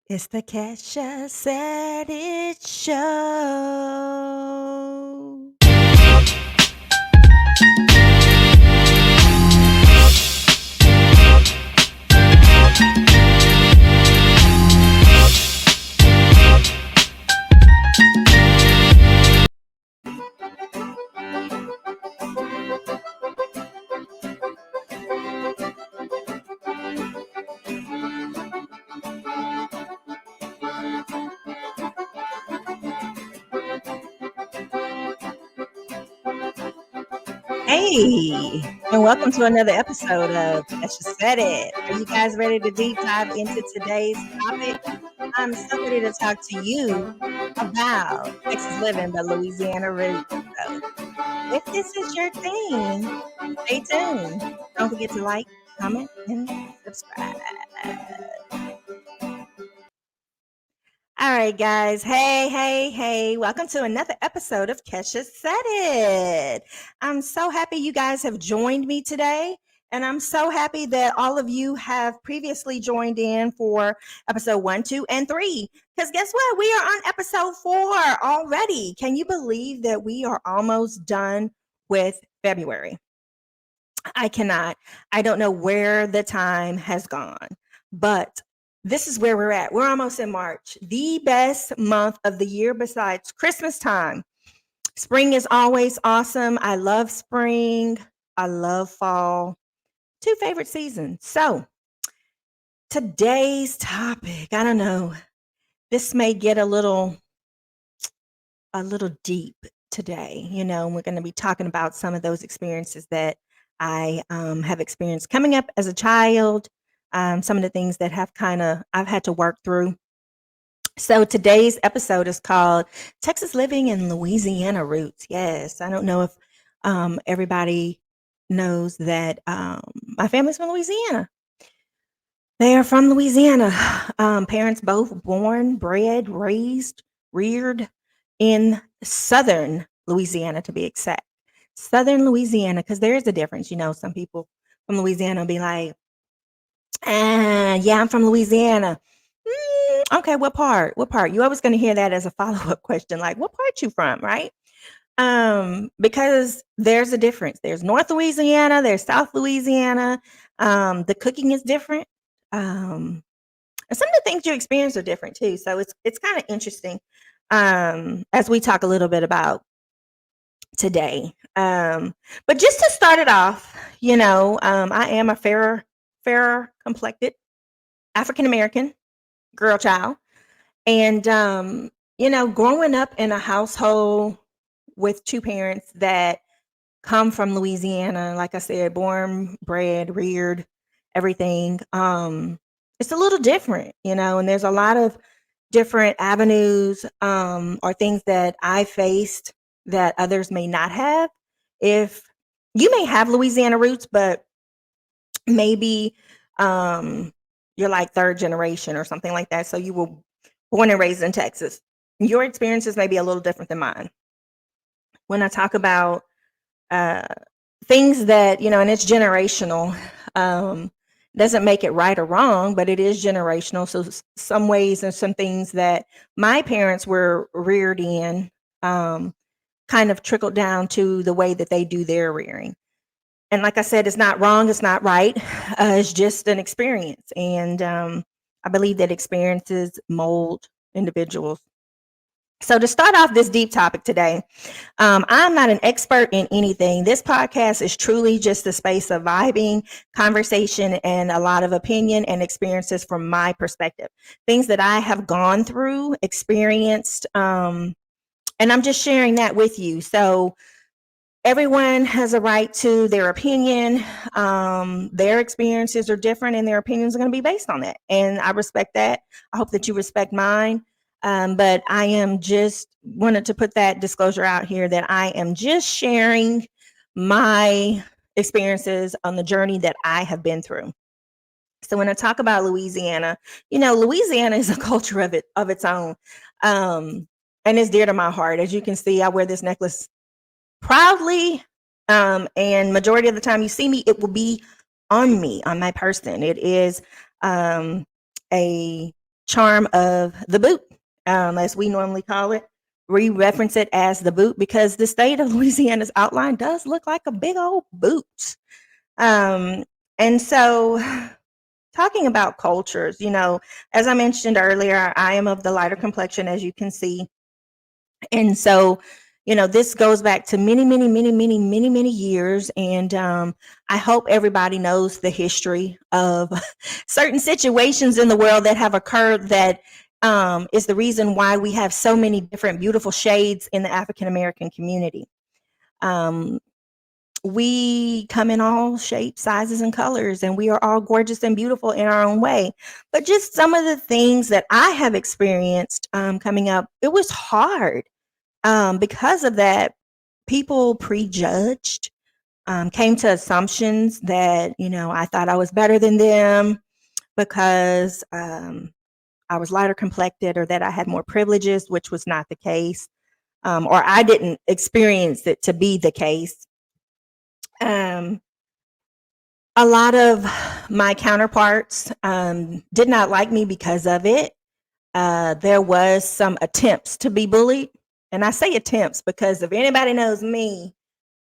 It's the Kesha Said It show. Hey, and welcome to another episode of Kesha Said It. Are you guys ready to deep dive into today's topic? I'm so ready to talk to you about Texas living, but Louisiana roots. So, if this is your thing, stay tuned. Don't forget to like, comment, and subscribe. All right, guys. Hey. Welcome to another episode of Kesha Said It. I'm so happy you guys have joined me today. And I'm so happy that all of you have previously joined in for episode 1, 2, and 3. Because guess what? We are on episode 4 already. Can you believe that we are almost done with February? I cannot. I don't know where the time has gone, but this is where we're at. We're almost in March, the best month of the year besides Christmas time. Spring is always awesome. I love spring. I love fall. Two favorite seasons. So, today's topic, I don't know. This may get a little deep today. We're going to be talking about some of those experiences that I have experienced coming up as a child, some of the things that I've had to work through. So today's episode is called Texas Living and Louisiana Roots. Yes, I don't know if everybody knows that my family's from Louisiana. They are from Louisiana. Parents both born, bred, raised, reared in southern Louisiana, to be exact. Southern Louisiana, because there is a difference. Some people from Louisiana will be like, yeah, I'm from Louisiana. Okay, what part? What part? You always going to hear that as a follow-up question, like, what part you from, right? Because there's a difference. There's North Louisiana, there's South Louisiana. The cooking is different. And some of the things you experience are different too. So it's kind of interesting as we talk a little bit about today. But just to start it off, I am a fairer complected African American girl child. And growing up in a household with two parents that come from Louisiana, like I said, born, bred, reared, everything. It's a little different, and there's a lot of different avenues or things that I faced that others may not have. If you may have Louisiana roots, but maybe you're like third generation or something like that. So you were born and raised in Texas. Your experiences may be a little different than mine. When I talk about uh, things that, and it's generational, doesn't make it right or wrong, but it is generational. So some ways and some things that my parents were reared in kind of trickled down to the way that they do their rearing. And like I said, it's not wrong, it's not right. It's just an experience. And I believe that experiences mold individuals. So to start off this deep topic today, I'm not an expert in anything. This podcast is truly just a space of vibing, conversation, and a lot of opinion and experiences from my perspective. Things that I have gone through, experienced, and I'm just sharing that with you. So everyone has a right to their opinion. Their experiences are different and their opinions are going to be based on that. And I respect that. I hope that you respect mine. But I am just wanted to put that disclosure out here that I am just sharing my experiences on the journey that I have been through. So when I talk about Louisiana, Louisiana is a culture of its own. And it's dear to my heart. As you can see, I wear this necklace proudly. And majority of the time you see me, it will be on me, on my person. It is a charm of the boot, as we normally call it. We reference it as the boot because the state of Louisiana's outline does look like a big old boot. Um, and so, talking about cultures, as I mentioned earlier, I am of the lighter complexion, as you can see. And so, this goes back to many, many, many, many, many, many years. And I hope everybody knows the history of certain situations in the world that have occurred that is the reason why we have so many different beautiful shades in the African American community. Um, we come in all shapes, sizes, and colors, and we are all gorgeous and beautiful in our own way. But just some of the things that I have experienced coming up, it was hard. Because of that, people prejudged, came to assumptions that, I thought I was better than them because I was lighter complected or that I had more privileges, which was not the case, or I didn't experience it to be the case. Um, a lot of my counterparts did not like me because of it. There was some attempts to be bullied. And I say attempts because if anybody knows me,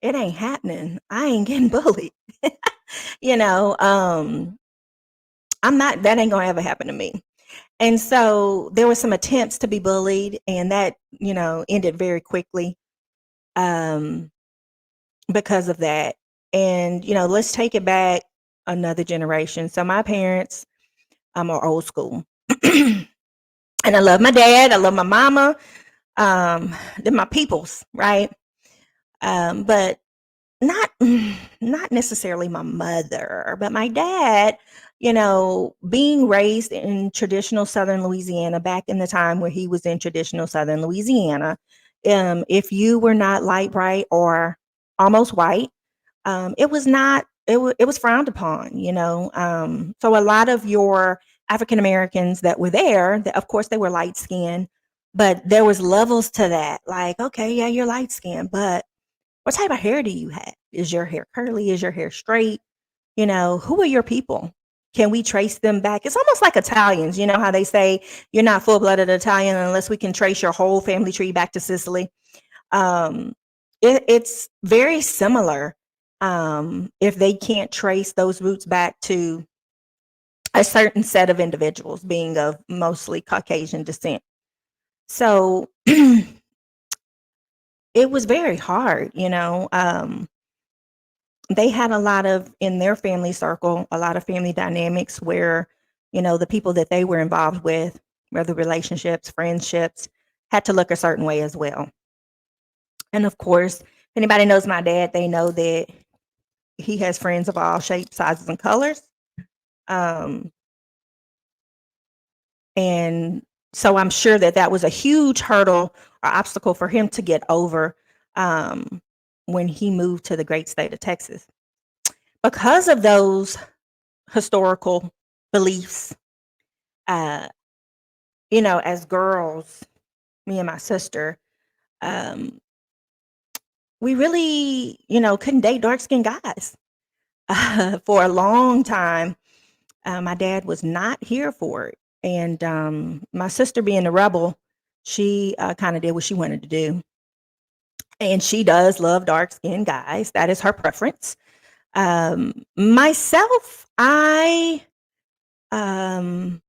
it ain't happening. I ain't getting bullied. you know, um, that ain't gonna ever happen to me. And so there were some attempts to be bullied, and that, ended very quickly um, because of that. And, let's take it back another generation. So my parents are old school. And I love my dad, I love my mama, they're my peoples, right? But not not necessarily my mother, but my dad, being raised in traditional Southern Louisiana back in the time where he was in traditional Southern Louisiana, if you were not light bright or almost white, it was not it was frowned upon, so a lot of your African Americans that were there, that of course they were light skinned, but there was levels to that. Like, okay, yeah, you're light skinned, but what type of hair do you have? Is your hair curly? Is your hair straight? Who are your people? Can we trace them back? It's almost like Italians. You know how they say you're not full-blooded Italian unless we can trace your whole family tree back to Sicily. Um, it's very similar. If they can't trace those roots back to a certain set of individuals being of mostly Caucasian descent. So it was very hard, they had a lot of, in their family circle, a lot of family dynamics where, the people that they were involved with, whether relationships, friendships, had to look a certain way as well. And of course, if anybody knows my dad, they know that he has friends of all shapes, sizes, and colors. Um, and so I'm sure that that was a huge hurdle or obstacle for him to get over when he moved to the great state of Texas. Because of those historical beliefs, uh, as girls, me and my sister, um, we really, couldn't date dark skinned guys. For a long time, my dad was not here for it. And my sister, being a rebel, she kind of did what she wanted to do. And she does love dark skinned guys. That is her preference. Myself, I um,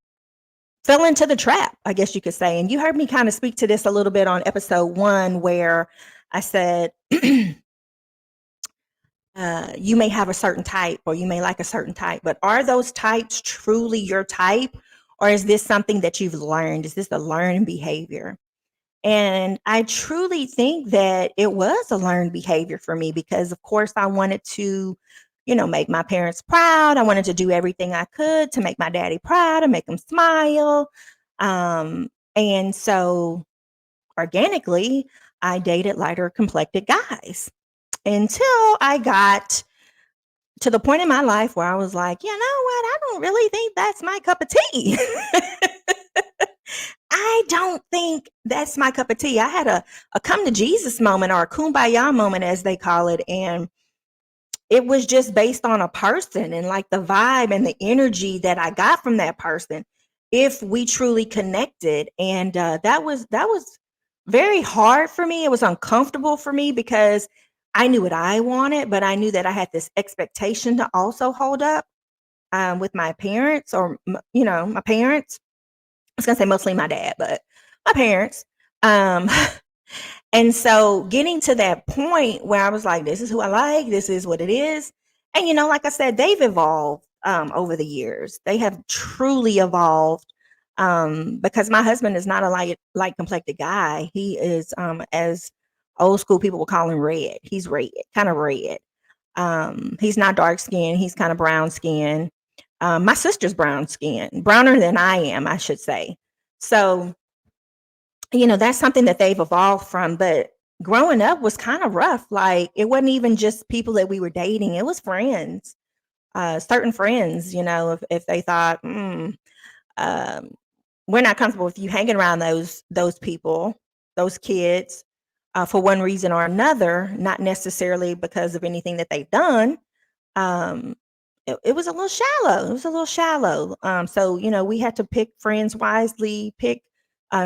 fell into the trap, I guess you could say. And you heard me kind of speak to this a little bit on episode 1, where I said, you may have a certain type or you may like a certain type, but are those types truly your type? Or is this something that you've learned? Is this a learned behavior? And I truly think that it was a learned behavior for me because, of course, I wanted to, make my parents proud. I wanted to do everything I could to make my daddy proud and make him smile. And so organically, I dated lighter complected guys until I got to the point in my life where I was like, you know what? I don't really think that's my cup of tea. I don't think that's my cup of tea. I had a come to Jesus moment, or a kumbaya moment, as they call it. And it was just based on a person and like the vibe and the energy that I got from that person. if we truly connected. And that was very hard for me. It was uncomfortable for me because I knew what I wanted, but I knew that I had this expectation to also hold up with my parents, or my parents. I was gonna say mostly my dad, but my parents. Um, And so getting to that point where I was like, this is who I like, this is what it is. And like I said, they've evolved over the years. They have truly evolved. Because my husband is not a light complected guy. He is as old school people will call him red. He's red, kind of red. He's not dark skinned, he's kind of brown skinned. My sister's brown skin, browner than I am, I should say. So that's something that they've evolved from. But growing up was kind of rough. Like, it wasn't even just people that we were dating, it was friends, certain friends, if they thought, um, we're not comfortable with you hanging around those people, those kids, for one reason or another, not necessarily because of anything that they've done. Um, it was a little shallow. It was a little shallow. So we had to pick friends wisely, pick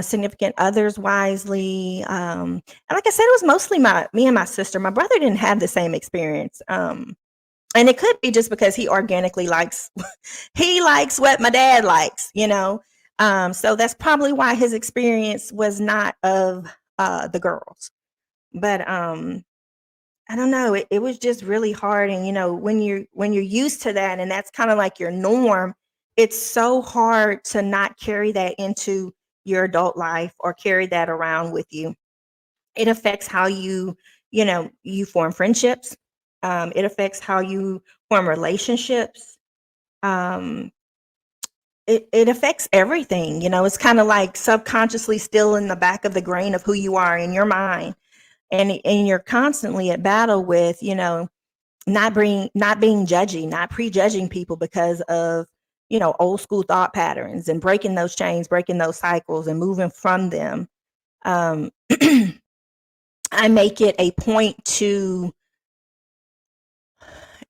significant others wisely. And like I said, it was mostly me and my sister. My brother didn't have the same experience. And it could be just because he organically likes he likes what my dad likes. So that's probably why his experience was not of the girls. But I don't know. It was just really hard. And when you're used to that, and that's kind of like your norm, it's so hard to not carry that into your adult life or carry that around with you. It affects how you form friendships. It affects how you form relationships. Um, it affects everything. It's kind of like subconsciously still in the back of the grain of who you are in your mind. And you're constantly at battle with, not being judgy, not prejudging people because of, old school thought patterns, and breaking those chains, breaking those cycles, and moving from them. Um, I make it a point to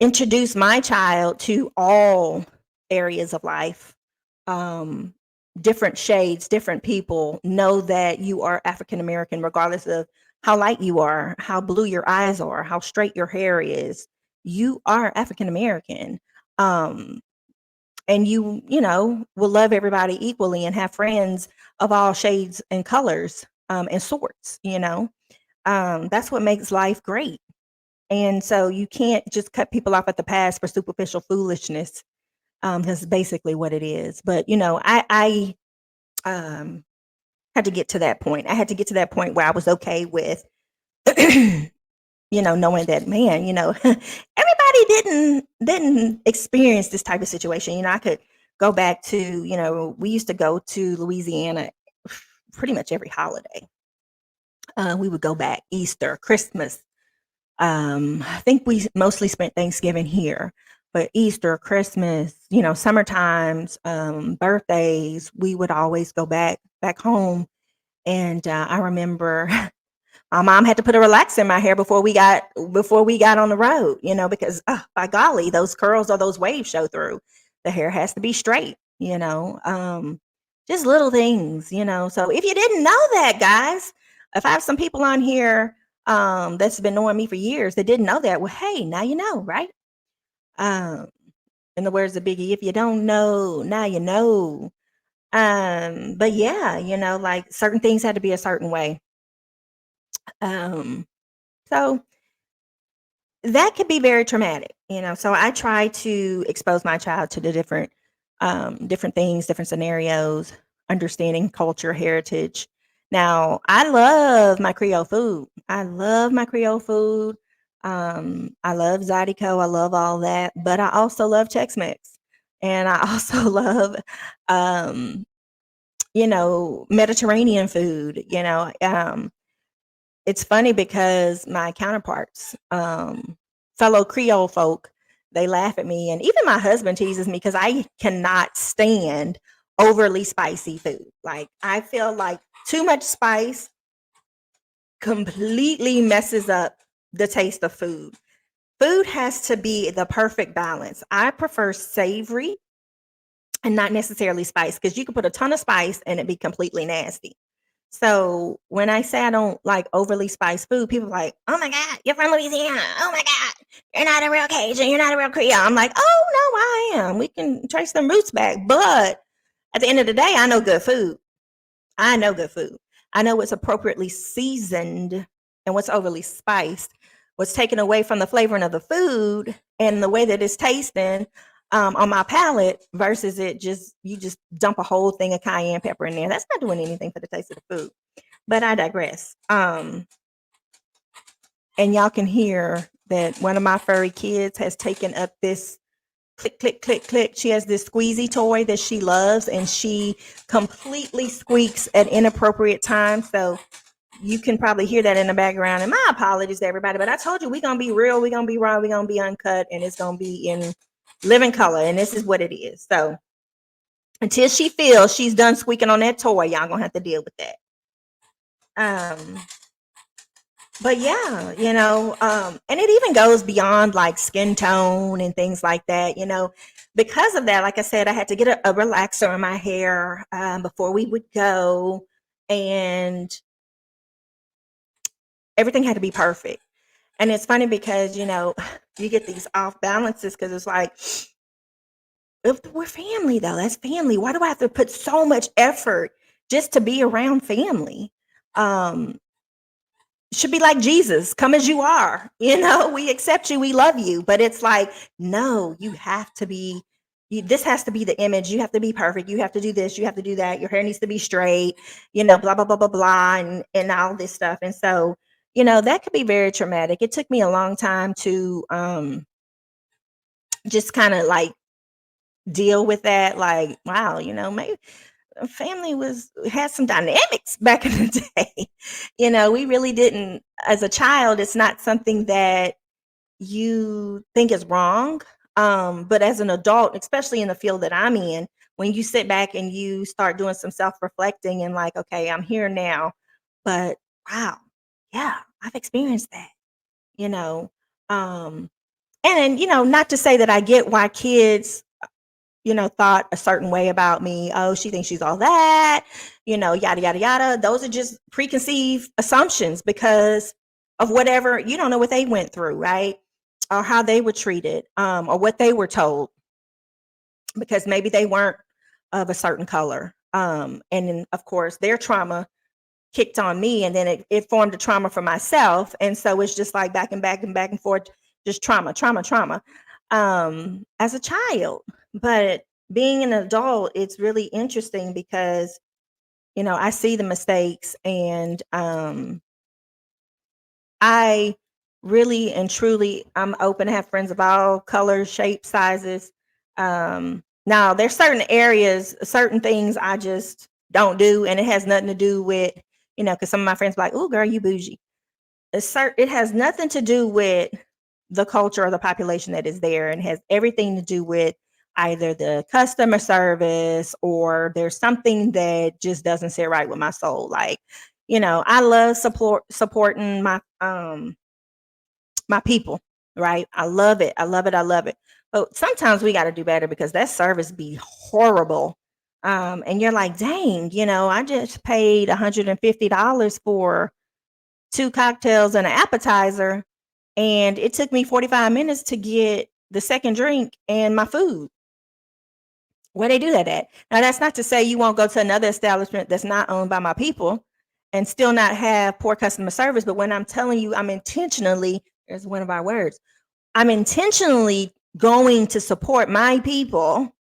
introduce my child to all areas of life, um, different shades, different people. Know that you are African American, regardless of how light you are, how blue your eyes are, how straight your hair is. You are African American. Um, and will love everybody equally and have friends of all shades and colors, and sorts. That's what makes life great. And so you can't just cut people off at the pass for superficial foolishness. That's basically what it is. But I had to get to that point. I had to get to that point where I was okay with, knowing that, man, everybody didn't experience this type of situation. I could go back to, we used to go to Louisiana pretty much every holiday. We would go back Easter, Christmas. I think we mostly spent Thanksgiving here, but Easter, Christmas, summer times, birthdays, we would always go back home. And I remember my mom had to put a relaxer in my hair before we got on the road, because by golly, those curls or those waves show through. The hair has to be straight. Just little things. So if you didn't know that, guys, if I have some people on here that's been knowing me for years that didn't know that, well, hey, now you know, right? Um, in the words of Biggie, if you don't know, now you know. But yeah, like certain things had to be a certain way. Um, so that could be very traumatic. So I try to expose my child to the different things, different scenarios, understanding culture, heritage. Now, I love my Creole food. I love my Creole food. I love Zydeco. I love all that, but I also love Tex-Mex, and I also love, um, Mediterranean food. It's funny because my counterparts, fellow Creole folk, they laugh at me, and even my husband teases me because I cannot stand overly spicy food. Like, I feel like too much spice completely messes up the taste of food. Food has to be the perfect balance. I prefer savory and not necessarily spice, because you could put a ton of spice and it be completely nasty. So when I say I don't like overly spiced food, people are like, "Oh my God, you're from Louisiana. Oh my God, you're not a real Cajun. You're not a real Creole." I'm like, "Oh no, I am. We can trace them roots back." But at the end of the day, I know good food. I know good food. I know what's appropriately seasoned and what's overly spiced, what's taken away from the flavoring of the food and the way that it's tasting on my palate versus you just dump a whole thing of cayenne pepper in there. That's not doing anything for the taste of the food. But I digress. And y'all can hear that one of my furry kids has taken up this click, click, click, click. She has this squeezy toy that she loves, and she completely squeaks at inappropriate times. So you can probably hear that in the background. And my apologies to everybody, but I told you we're gonna be real, we're gonna be raw, we're gonna be uncut, and it's gonna be in living color. And this is what it is. So until she feels she's done squeaking on that toy, y'all gonna have to deal with that. Um, but yeah, and it even goes beyond like skin tone and things like that, because of that. Like I said, I had to get a relaxer in my hair before we would go, and everything had to be perfect. And it's funny because you get these off balances, because it's like, if we're family though, that's family. Why do I have to put so much effort just to be around family? um should be like Jesus, come as you are. We accept you, we love you. But it's like, no, you have to be, this has to be the image. You have to be perfect. You have to do this. You have to do that. Your hair needs to be straight, blah, blah, blah, blah, blah, and all this stuff. And so, that could be very traumatic. It took me a long time to just kind of like deal with that. Like, wow, maybe family had some dynamics back in the day. We really didn't. As a child, it's not something that you think is wrong. But as an adult, especially in the field that I'm in, when you sit back and you start doing some self-reflecting and like, okay, I'm here now, but wow, yeah, I've experienced that, you know. Um, and not to say that I get why kids thought a certain way about me. Oh, she thinks she's all that, yada, yada, yada. Those are just preconceived assumptions because of whatever, you don't know what they went through, right? Or how they were treated, or what they were told, because maybe they weren't of a certain color. And then, of course, their trauma kicked on me, and then it formed a trauma for myself. And so it's just like back and back and back and forth, just trauma, trauma, trauma, as a child. But being an adult, it's really interesting because, I see the mistakes, and I really and truly, I'm open to have friends of all colors, shapes, sizes. Now there's certain areas, certain things I just don't do, and it has nothing to do with, because some of my friends be like, "Oh, girl, you bougie." It has nothing to do with the culture or the population that is there, and has everything to do with either the customer service, or there's something that just doesn't sit right with my soul. Like, I love supporting my people, right? I love it. I love it. I love it. But sometimes we got to do better, because that service be horrible. And you're like, dang, I just paid $150 for two cocktails and an appetizer, and it took me 45 minutes to get the second drink and my food. Where they do that at? Now, that's not to say you won't go to another establishment that's not owned by my people and still not have poor customer service. But when I'm telling you, I'm intentionally, there's one of our words, I'm intentionally going to support my people.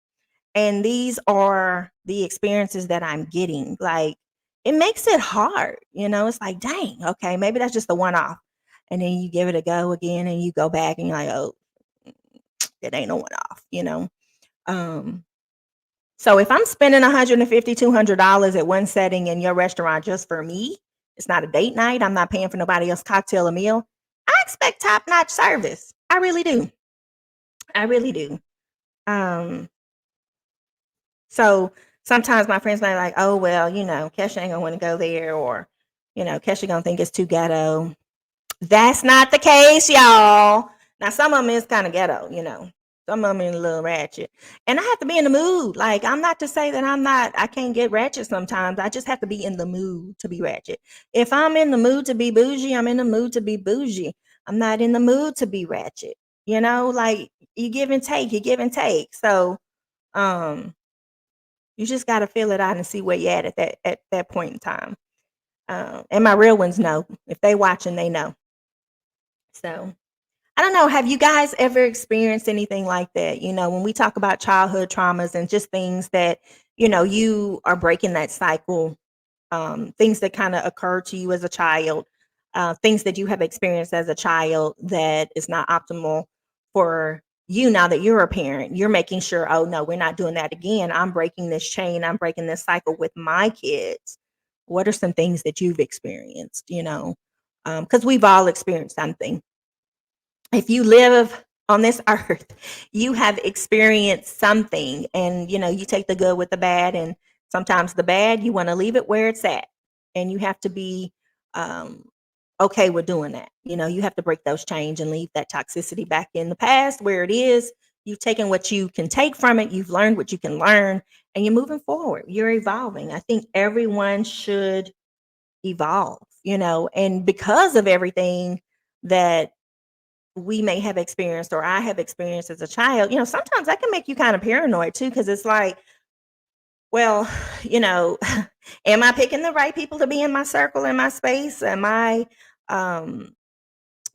And these are the experiences that I'm getting. Like, it makes it hard. It's like, dang, okay, maybe that's just a one off. And then you give it a go again, and you go back and you're like, oh, it ain't no one off. Um, so if I'm spending $150, $200 at one setting in your restaurant just for me, it's not a date night. I'm not paying for nobody else's cocktail or meal. I expect top notch service. I really do. I really do. Um, so sometimes my friends might be like, oh, well, Kesha ain't gonna want to go there, or, Kesha gonna think it's too ghetto. That's not the case, y'all. Now, some of them is kind of ghetto. Some of them a little ratchet. And I have to be in the mood. Like, I'm not to say that I can't get ratchet sometimes. I just have to be in the mood to be ratchet. If I'm in the mood to be bougie, I'm in the mood to be bougie. I'm not in the mood to be ratchet. Like you give and take, you give and take. So um you just gotta feel it out and see where you at that point in time. And my real ones know. If they watching, they know. So I don't know. Have you guys ever experienced anything like that? When we talk about childhood traumas and just things that, you are breaking that cycle, things that kind of occur to you as a child, things that you have experienced as a child that is not optimal for you now that you're a parent. You're making sure, oh, no, we're not doing that again. I'm breaking this chain. I'm breaking this cycle with my kids. What are some things that you've experienced, because we've all experienced something. If you live on this earth, you have experienced something, and you take the good with the bad, and sometimes the bad, you want to leave it where it's at, and you have to be um, okay with doing that. You have to break those chains and leave that toxicity back in the past where it is. You've taken what you can take from it, you've learned what you can learn, and you're moving forward. You're evolving. I think everyone should evolve, and because of everything that we may have experienced or I have experienced as a child, sometimes that can make you kind of paranoid too, because it's like, well, you know, am I picking the right people to be in my circle, in my space? Am I um,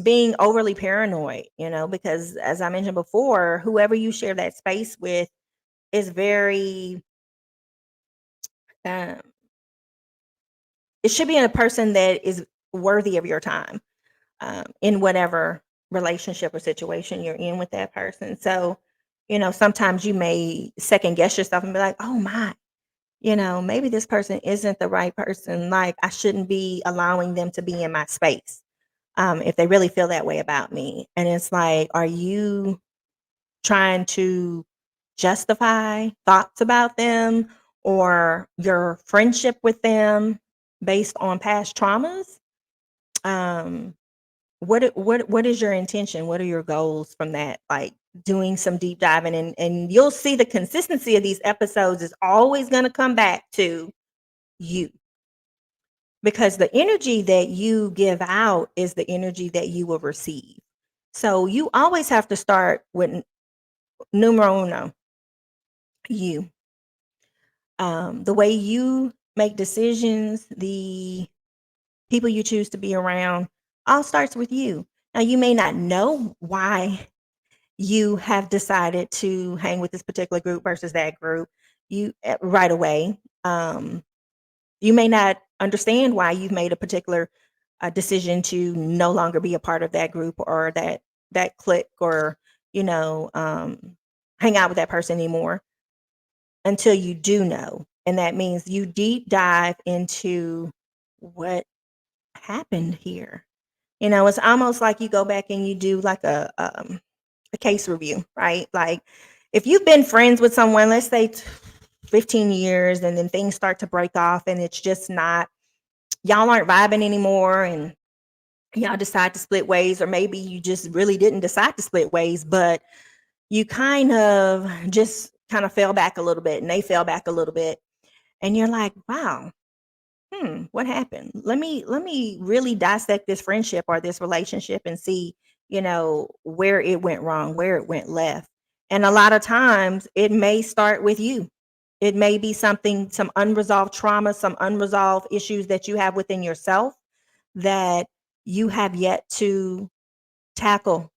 being overly paranoid? Because as I mentioned before, whoever you share that space with is very, um, it should be a person that is worthy of your time in whatever relationship or situation you're in with that person. So, sometimes you may second guess yourself and be like, oh my, maybe this person isn't the right person. Like, I shouldn't be allowing them to be in my space if they really feel that way about me. And it's like, are you trying to justify thoughts about them or your friendship with them based on past traumas? Um, what is your intention? What are your goals from that? Like doing some deep diving, and you'll see the consistency of these episodes is always going to come back to you, because the energy that you give out is the energy that you will receive. So you always have to start with numero uno, you. The way you make decisions, the people you choose to be around, all starts with you. Now you may not know why you have decided to hang with this particular group versus that group right away. You may not understand why you've made a particular decision to no longer be a part of that group or that clique, or hang out with that person anymore, until you do know. And that means you deep dive into what happened here. It's almost like you go back and you do like a case review, right? Like if you've been friends with someone, let's say 15 years, and then things start to break off and it's just not, y'all aren't vibing anymore, and y'all decide to split ways, or maybe you just really didn't decide to split ways, but you kind of fell back a little bit and they fell back a little bit, and you're like, wow, what happened? Let me really dissect this friendship or this relationship and see, where it went wrong, where it went left. And a lot of times it may start with you. It may be some unresolved trauma, some unresolved issues that you have within yourself that you have yet to tackle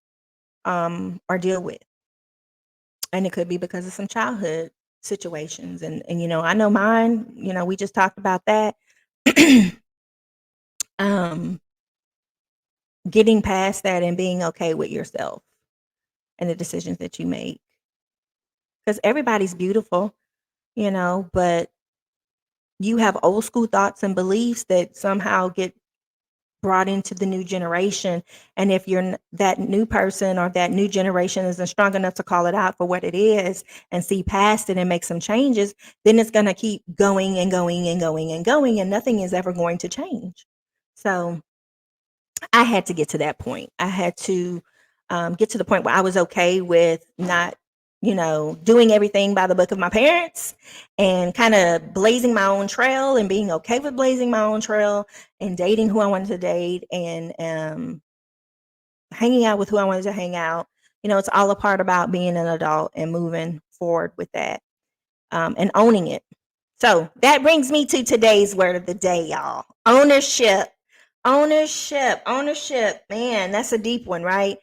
or deal with. And it could be because of some childhood situations. And I know mine, we just talked about that. um Getting past that and being okay with yourself and the decisions that you make, because everybody's beautiful, but you have old school thoughts and beliefs that somehow get brought into the new generation. And if that new person or that new generation isn't strong enough to call it out for what it is and see past it and make some changes, then it's going to keep going and going and going and going, and nothing is ever going to change. So I had to get to that point. I had to get to the point where I was okay with not doing everything by the book of my parents and kind of blazing my own trail and being okay with blazing my own trail and dating who I wanted to date and hanging out with who I wanted to hang out. It's all a part about being an adult and moving forward with that, and owning it. So that brings me to today's word of the day, y'all. Ownership. Ownership. Ownership. Man, that's a deep one, right?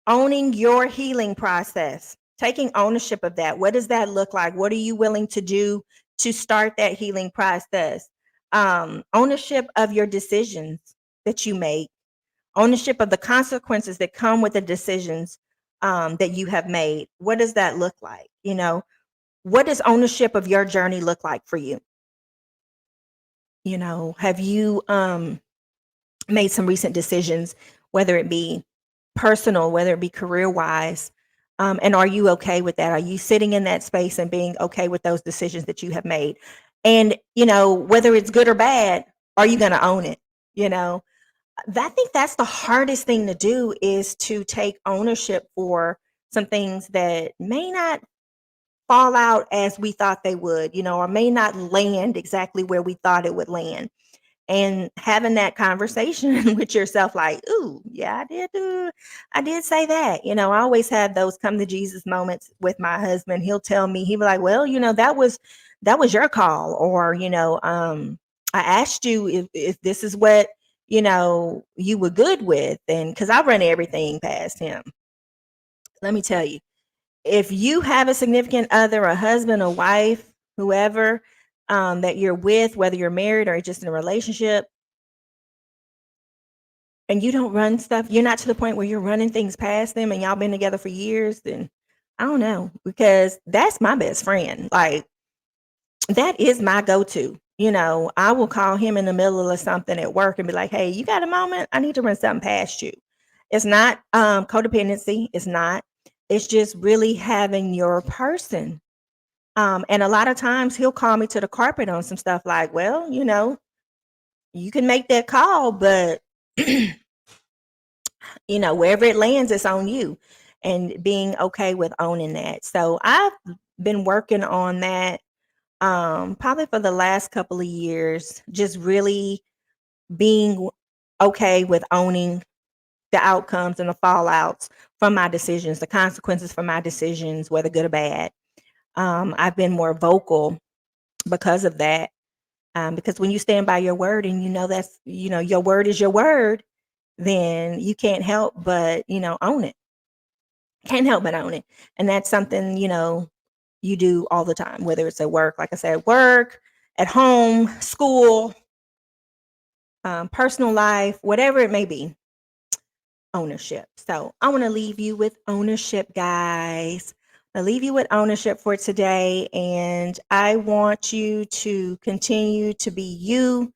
Owning your healing process. Taking ownership of that. What does that look like? What are you willing to do to start that healing process? Ownership of your decisions that you make. Ownership of the consequences that come with the decisions that you have made. What does that look like? What does ownership of your journey look like for you? Have you made some recent decisions, whether it be personal, whether it be career wise? And are you okay with that? Are you sitting in that space and being okay with those decisions that you have made? And, whether it's good or bad, are you going to own it? I think that's the hardest thing to do, is to take ownership for some things that may not fall out as we thought they would, or may not land exactly where we thought it would land. And having that conversation with yourself, like, ooh, yeah, I did say that. I always have those come to Jesus moments with my husband. He'll tell me, he'll be like, well, that was your call. Or, I asked you if this is what, you were good with. And because I run everything past him. Let me tell you, if you have a significant other, a husband, a wife, whoever, that you're with, whether you're married or just in a relationship, and you don't run stuff, you're not to the point where you're running things past them and y'all been together for years, then I don't know, because that's my best friend. Like, that is my go-to. I will call him in the middle of something at work and be like, hey, you got a moment? I need to run something past you. It's not codependency. It's not. It's just really having your person. And a lot of times he'll call me to the carpet on some stuff like, well, you can make that call, but wherever it lands, it's on you, and being okay with owning that. So I've been working on that, probably for the last couple of years, just really being okay with owning the outcomes and the fallouts from my decisions, the consequences from my decisions, whether good or bad. I've been more vocal because of that. Because when you stand by your word and that's, your word is your word, then you can't help but, own it. Can't help but own it. And that's something, you do all the time, whether it's at work, like I said, work, at home, school, personal life, whatever it may be. Ownership. So I want to leave you with ownership, guys. I'll leave you with ownership for today. And I want you to continue to be you.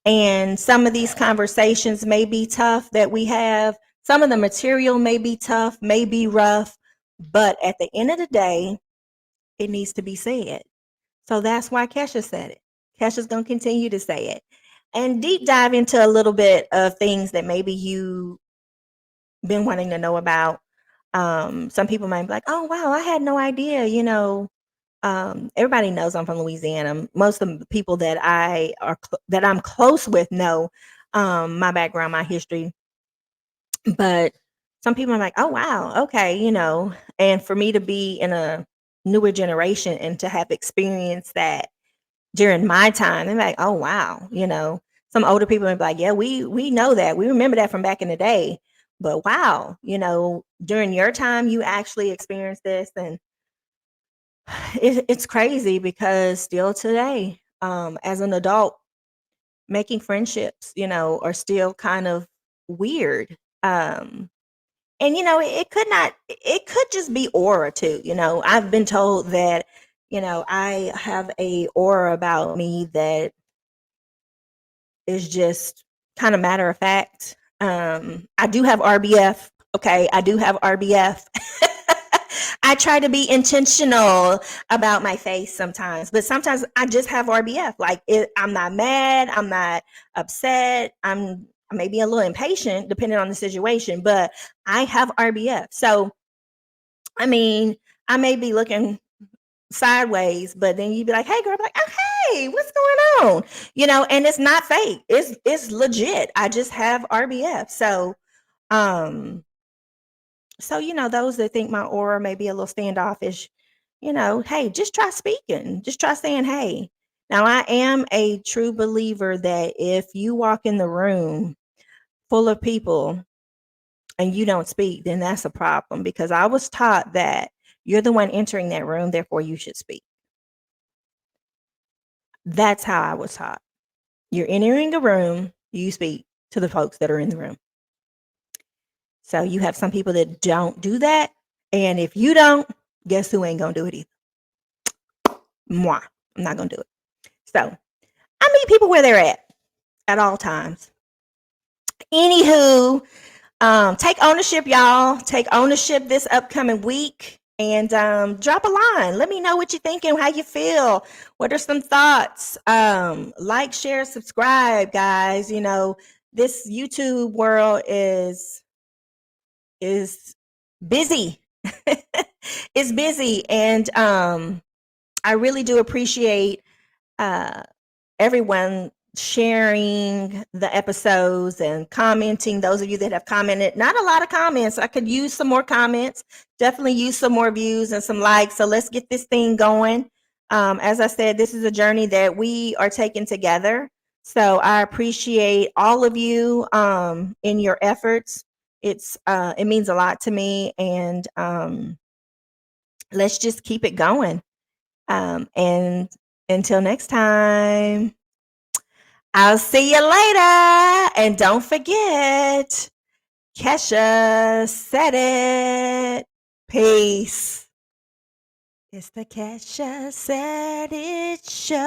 And some of these conversations may be tough that we have. Some of the material may be tough, may be rough. But at the end of the day, it needs to be said. So that's why Kesha said it. Kesha's going to continue to say it. And deep dive into a little bit of things that maybe you been wanting to know about. Some people might be like, oh, wow, I had no idea, everybody knows I'm from Louisiana. Most of the people that that I'm close with know my background, my history. But some people are like, oh, wow, okay, and for me to be in a newer generation and to have experienced that during my time, they're like, oh, wow, some older people would be like, yeah, we know that. We remember that from back in the day. But wow, during your time, you actually experienced this. And it's crazy because still today, as an adult, making friendships, are still kind of weird. And it could just be aura too. I've been told that, I have a aura about me that is just kind of matter of fact. I do have RBF. Okay, I do have RBF. I try to be intentional about my face sometimes, but sometimes I just have RBF. Like, I'm not mad, I'm not upset, I'm maybe a little impatient depending on the situation, but I have RBF. So, I mean, I may be looking sideways, but then you'd be like, "Hey, girl," I'm like, "Oh, hey, what's going on?" And it's not fake. It's legit. I just have RBF. Um, those that think my aura may be a little standoffish, hey, just try speaking. Just try saying, "Hey." Now, I am a true believer that if you walk in the room full of people and you don't speak, then that's a problem, because I was taught that you're the one entering that room, therefore you should speak. That's how I was taught. You're entering a room, you speak to the folks that are in the room. So you have some people that don't do that. And if you don't, guess who ain't going to do it either? Moi. I'm not going to do it. So I meet people where they're at all times. Anywho, take ownership, y'all. Take ownership this upcoming week, and drop a line. Let me know what you're thinking, how you feel. What are some thoughts? Like, share, subscribe, guys. This YouTube world is busy. It's busy, and I really do appreciate everyone sharing the episodes and commenting. Those of you that have commented, not a lot of comments. I could use some more comments. Definitely use some more views and some likes. So let's get this thing going. As I said, this is a journey that we are taking together. So I appreciate all of you in your efforts. It means a lot to me, and let's just keep it going. And until next time, I'll see you later. And don't forget, Kesha said it. Peace. It's the Kesha Said It Show.